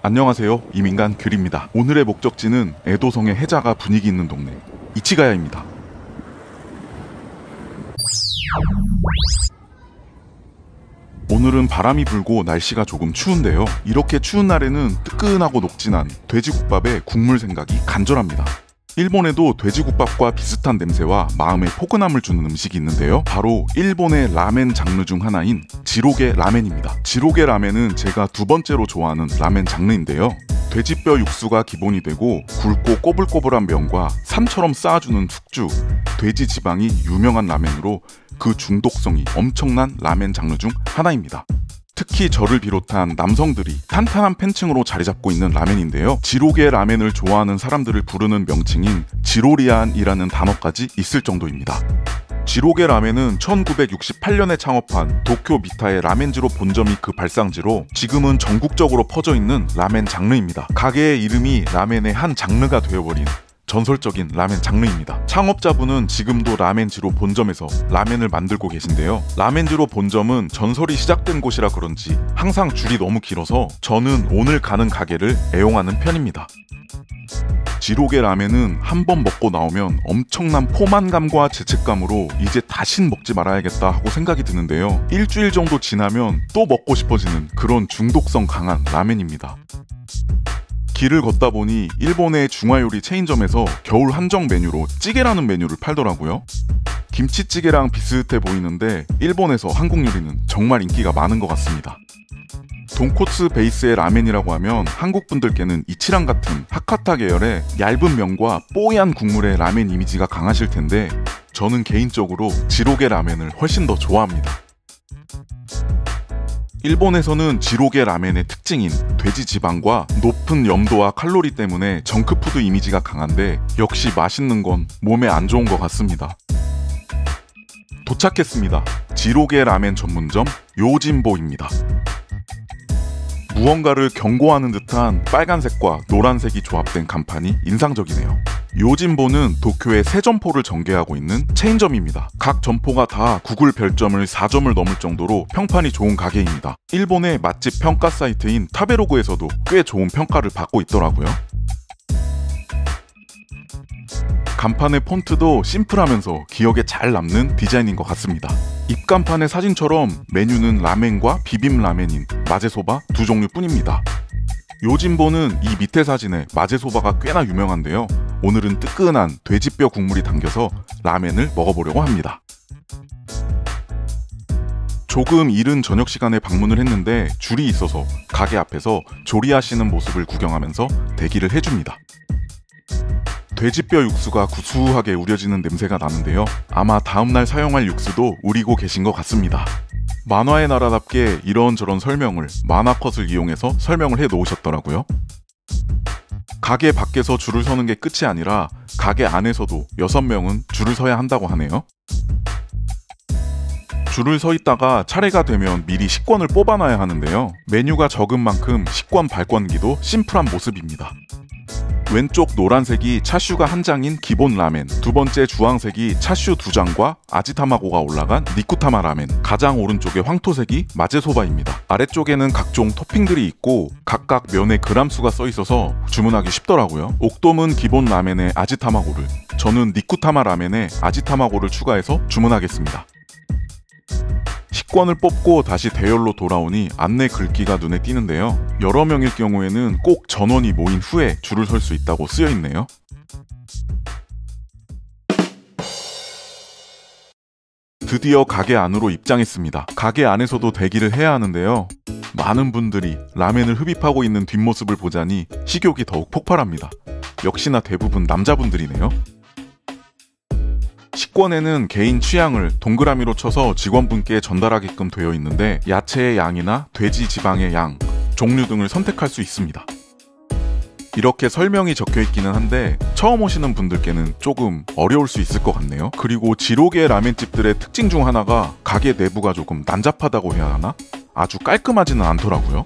안녕하세요, 이민간 귤입니다. 오늘의 목적지는 에도성의 해자가 분위기 있는 동네 이치가야입니다. 오늘은 바람이 불고 날씨가 조금 추운데요. 이렇게 추운 날에는 뜨끈하고 녹진한 돼지국밥에 국물 생각이 간절합니다. 일본에도 돼지국밥과 비슷한 냄새와 마음에 포근함을 주는 음식이 있는데요. 바로 일본의 라멘 장르 중 하나인 지로게 라멘입니다. 지로게 라멘은 제가 두 번째로 좋아하는 라멘 장르인데요. 돼지뼈 육수가 기본이 되고 굵고 꼬불꼬불한 면과 산처럼 쌓아주는 숙주, 돼지 지방이 유명한 라멘으로 그 중독성이 엄청난 라멘 장르 중 하나입니다. 특히 저를 비롯한 남성들이 탄탄한 팬층으로 자리 잡고 있는 라멘인데요. 지로게 라멘을 좋아하는 사람들을 부르는 명칭인 지로리안이라는 단어까지 있을 정도입니다. 지로게 라멘은 1968년에 창업한 도쿄 미타의 라멘지로 본점이 그 발상지로 지금은 전국적으로 퍼져 있는 라멘 장르입니다. 가게의 이름이 라멘의 한 장르가 되어버린 전설적인 라멘 장르입니다. 창업자분은 지금도 라멘지로 본점에서 라멘을 만들고 계신데요. 라멘지로 본점은 전설이 시작된 곳이라 그런지 항상 줄이 너무 길어서 저는 오늘 가는 가게를 애용하는 편입니다. 지로게 라멘은 한번 먹고 나오면 엄청난 포만감과 죄책감으로 이제 다신 먹지 말아야겠다 하고 생각이 드는데요. 일주일 정도 지나면 또 먹고 싶어지는 그런 중독성 강한 라멘입니다. 길을 걷다 보니 일본의 중화요리 체인점에서 겨울 한정 메뉴로 찌개라는 메뉴를 팔더라고요. 김치찌개랑 비슷해 보이는데 일본에서 한국 요리는 정말 인기가 많은 것 같습니다. 돈코츠 베이스의 라멘이라고 하면 한국 분들께는 이치랑 같은 하카타 계열의 얇은 면과 뽀얀 국물의 라멘 이미지가 강하실 텐데 저는 개인적으로 지로게 라멘을 훨씬 더 좋아합니다. 일본에서는 지로게 라멘의 특징인 돼지 지방과 높은 염도와 칼로리 때문에 정크푸드 이미지가 강한데 역시 맛있는 건 몸에 안 좋은 것 같습니다. 도착했습니다. 지로게 라멘 전문점 요진보입니다. 무언가를 경고하는 듯한 빨간색과 노란색이 조합된 간판이 인상적이네요. 요진보는 도쿄에 3점포를 전개하고 있는 체인점입니다. 각 점포가 다 구글 별점을 4점을 넘을 정도로 평판이 좋은 가게입니다. 일본의 맛집 평가 사이트인 타베로그에서도 꽤 좋은 평가를 받고 있더라고요. 간판의 폰트도 심플하면서 기억에 잘 남는 디자인인 것 같습니다. 입간판의 사진처럼 메뉴는 라멘과 비빔라멘인 마제소바 2종류뿐입니다. 요진보는 이 밑에 사진에 마제소바가 꽤나 유명한데요. 오늘은 뜨끈한 돼지뼈 국물이 담겨서 라멘을 먹어보려고 합니다. 조금 이른 저녁 시간에 방문을 했는데 줄이 있어서 가게 앞에서 조리하시는 모습을 구경하면서 대기를 해줍니다. 돼지뼈 육수가 구수하게 우려지는 냄새가 나는데요. 아마 다음날 사용할 육수도 우리고 계신 것 같습니다. 만화의 나라답게 이런저런 설명을 만화컷을 이용해서 설명을 해 놓으셨더라고요. 가게 밖에서 줄을 서는 게 끝이 아니라 가게 안에서도 6명은 줄을 서야 한다고 하네요. 줄을 서 있다가 차례가 되면 미리 식권을 뽑아놔야 하는데요. 메뉴가 적은 만큼 식권 발권기도 심플한 모습입니다. 왼쪽 노란색이 차슈가 한 장인 기본 라멘, 두 번째 주황색이 차슈 2장과 아지타마고가 올라간 니쿠타마 라멘, 가장 오른쪽에 황토색이 마제소바입니다. 아래쪽에는 각종 토핑들이 있고 각각 면의 그람수가 써있어서 주문하기 쉽더라고요. 옥돔은 기본 라멘에 아지타마고를, 저는 니쿠타마 라멘에 아지타마고를 추가해서 주문하겠습니다. 식권을 뽑고 다시 대열로 돌아오니 안내 글귀가 눈에 띄는데요. 여러 명일 경우에는 꼭 전원이 모인 후에 줄을 설 수 있다고 쓰여 있네요. 드디어 가게 안으로 입장했습니다. 가게 안에서도 대기를 해야 하는데요. 많은 분들이 라멘을 흡입하고 있는 뒷모습을 보자니 식욕이 더욱 폭발합니다. 역시나 대부분 남자분들이네요. 식권에는 개인 취향을 동그라미로 쳐서 직원분께 전달하게끔 되어 있는데 야채의 양이나 돼지 지방의 양, 종류 등을 선택할 수 있습니다. 이렇게 설명이 적혀 있기는 한데 처음 오시는 분들께는 조금 어려울 수 있을 것 같네요. 그리고 지로게 라멘집들의 특징 중 하나가 가게 내부가 조금 난잡하다고 해야 하나? 아주 깔끔하지는 않더라고요.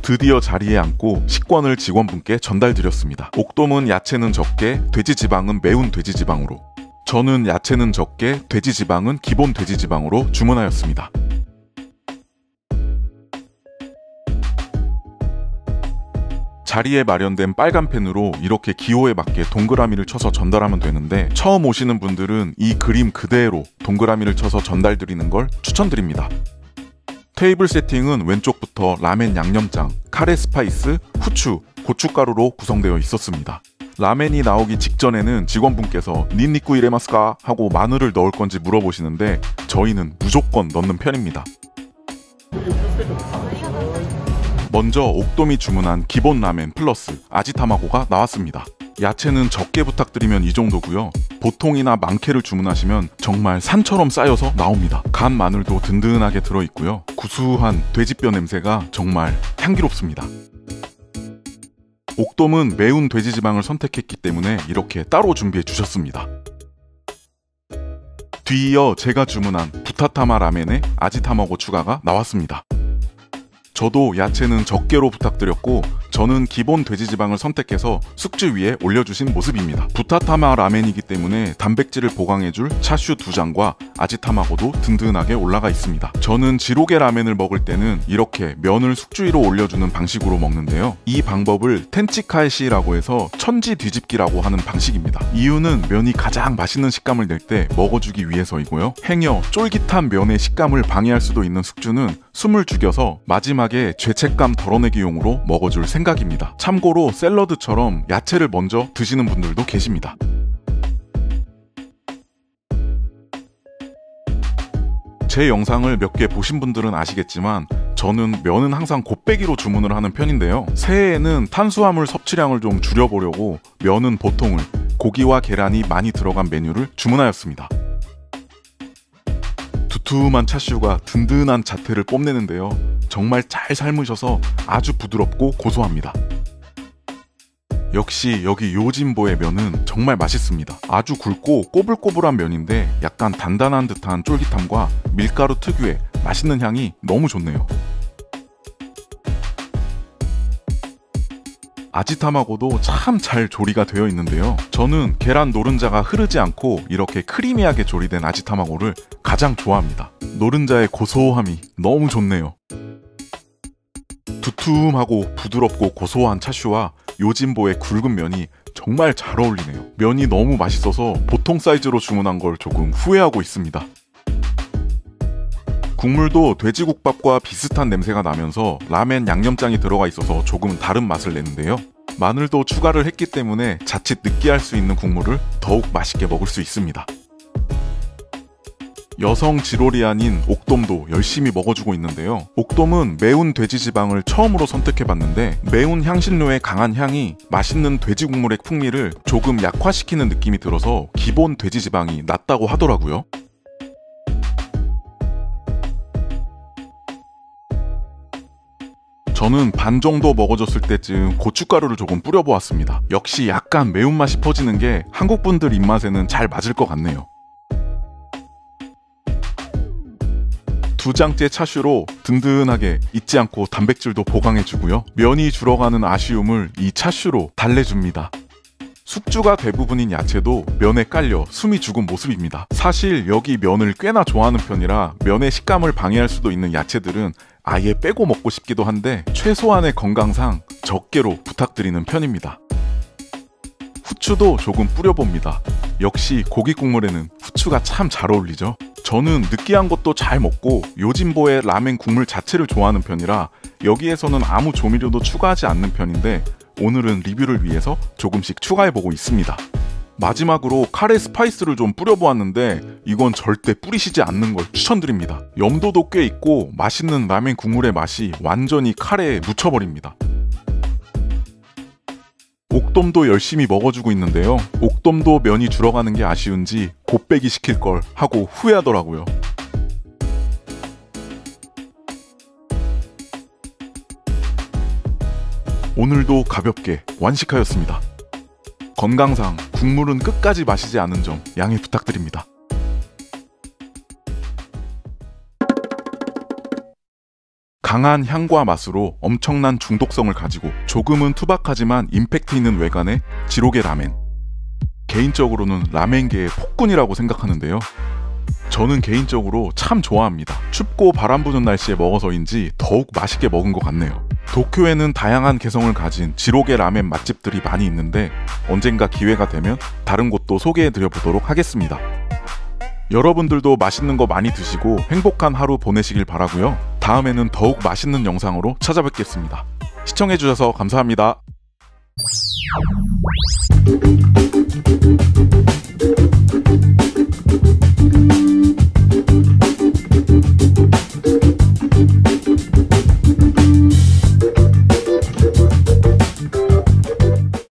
드디어 자리에 앉고 식권을 직원분께 전달드렸습니다. 옥돔은 야채는 적게, 돼지 지방은 매운 돼지 지방으로, 저는 야채는 적게, 돼지 지방은 기본 돼지 지방으로 주문하였습니다. 자리에 마련된 빨간 펜으로 이렇게 기호에 맞게 동그라미를 쳐서 전달하면 되는데, 처음 오시는 분들은 이 그림 그대로 동그라미를 쳐서 전달드리는 걸 추천드립니다. 테이블 세팅은 왼쪽부터 라멘 양념장, 카레 스파이스, 후추, 고춧가루로 구성되어 있었습니다. 라멘이 나오기 직전에는 직원분께서 닌니쿠 이레마스까? 하고 마늘을 넣을 건지 물어보시는데 저희는 무조건 넣는 편입니다. 먼저 옥돔이 주문한 기본 라멘 플러스 아지타마고가 나왔습니다. 야채는 적게 부탁드리면 이 정도고요. 보통이나 많게를 주문하시면 정말 산처럼 쌓여서 나옵니다. 간 마늘도 든든하게 들어있고요. 구수한 돼지뼈 냄새가 정말 향기롭습니다. 옥돔은 매운 돼지 지방을 선택했기 때문에 이렇게 따로 준비해 주셨습니다. 뒤이어 제가 주문한 부타타마 라멘에 아지타마고 추가가 나왔습니다. 저도 야채는 적게로 부탁드렸고 저는 기본 돼지지방을 선택해서 숙주 위에 올려주신 모습입니다. 부타타마 라멘이기 때문에 단백질을 보강해줄 차슈 2장과 아지타마고도 든든하게 올라가 있습니다. 저는 지로게 라멘을 먹을 때는 이렇게 면을 숙주 위로 올려주는 방식으로 먹는데요. 이 방법을 텐치카에시라고 해서 천지 뒤집기라고 하는 방식입니다. 이유는 면이 가장 맛있는 식감을 낼 때 먹어주기 위해서이고요. 행여 쫄깃한 면의 식감을 방해할 수도 있는 숙주는 숨을 죽여서 마지막에 죄책감 덜어내기용으로 먹어줄 생각입니다. 참고로 샐러드처럼 야채를 먼저 드시는 분들도 계십니다. 제 영상을 몇 개 보신 분들은 아시겠지만 저는 면은 항상 곱빼기로 주문을 하는 편인데요. 새해에는 탄수화물 섭취량을 좀 줄여보려고 면은 보통을 고기와 계란이 많이 들어간 메뉴를 주문하였습니다. 두툼한 차슈가 든든한 자태를 뽐내는데요. 정말 잘 삶으셔서 아주 부드럽고 고소합니다. 역시 여기 요진보의 면은 정말 맛있습니다. 아주 굵고 꼬불꼬불한 면인데 약간 단단한 듯한 쫄깃함과 밀가루 특유의 맛있는 향이 너무 좋네요. 아지타마고도 참 잘 조리가 되어 있는데요. 저는 계란 노른자가 흐르지 않고 이렇게 크리미하게 조리된 아지타마고를 가장 좋아합니다. 노른자의 고소함이 너무 좋네요. 두툼하고 부드럽고 고소한 차슈와 요진보의 굵은 면이 정말 잘 어울리네요. 면이 너무 맛있어서 보통 사이즈로 주문한 걸 조금 후회하고 있습니다. 국물도 돼지국밥과 비슷한 냄새가 나면서 라멘 양념장이 들어가 있어서 조금 다른 맛을 내는데요. 마늘도 추가를 했기 때문에 자칫 느끼할 수 있는 국물을 더욱 맛있게 먹을 수 있습니다. 여성 지로리안인 옥돔도 열심히 먹어주고 있는데요. 옥돔은 매운 돼지 지방을 처음으로 선택해봤는데 매운 향신료의 강한 향이 맛있는 돼지 국물의 풍미를 조금 약화시키는 느낌이 들어서 기본 돼지 지방이 낮다고 하더라고요. 저는 반 정도 먹어줬을 때쯤 고춧가루를 조금 뿌려보았습니다. 역시 약간 매운맛이 퍼지는 게 한국분들 입맛에는 잘 맞을 것 같네요. 2장째 차슈로 든든하게 잊지 않고 단백질도 보강해주고요. 면이 줄어가는 아쉬움을 이 차슈로 달래줍니다. 숙주가 대부분인 야채도 면에 깔려 숨이 죽은 모습입니다. 사실 여기 면을 꽤나 좋아하는 편이라 면의 식감을 방해할 수도 있는 야채들은 아예 빼고 먹고 싶기도 한데 최소한의 건강상 적게로 부탁드리는 편입니다. 후추도 조금 뿌려봅니다. 역시 고기 국물에는 후추가 참 잘 어울리죠. 저는 느끼한 것도 잘 먹고 요진보의 라멘 국물 자체를 좋아하는 편이라 여기에서는 아무 조미료도 추가하지 않는 편인데 오늘은 리뷰를 위해서 조금씩 추가해보고 있습니다. 마지막으로 카레 스파이스를 좀 뿌려보았는데 이건 절대 뿌리시지 않는 걸 추천드립니다. 염도도 꽤 있고 맛있는 라멘 국물의 맛이 완전히 카레에 묻혀버립니다. 옥돔도 열심히 먹어주고 있는데요. 옥돔도 면이 줄어가는 게 아쉬운지 곱빼기 시킬 걸 하고 후회하더라고요. 오늘도 가볍게 완식하였습니다. 건강상 국물은 끝까지 마시지 않은 점 양해 부탁드립니다. 강한 향과 맛으로 엄청난 중독성을 가지고 조금은 투박하지만 임팩트 있는 외관의 지로게 라멘. 개인적으로는 라멘계의 폭군이라고 생각하는데요. 저는 개인적으로 참 좋아합니다. 춥고 바람 부는 날씨에 먹어서인지 더욱 맛있게 먹은 것 같네요. 도쿄에는 다양한 개성을 가진 지로게 라멘 맛집들이 많이 있는데 언젠가 기회가 되면 다른 곳도 소개해드려 보도록 하겠습니다. 여러분들도 맛있는 거 많이 드시고 행복한 하루 보내시길 바라고요. 다음에는 더욱 맛있는 영상으로 찾아뵙겠습니다. 시청해주셔서 감사합니다.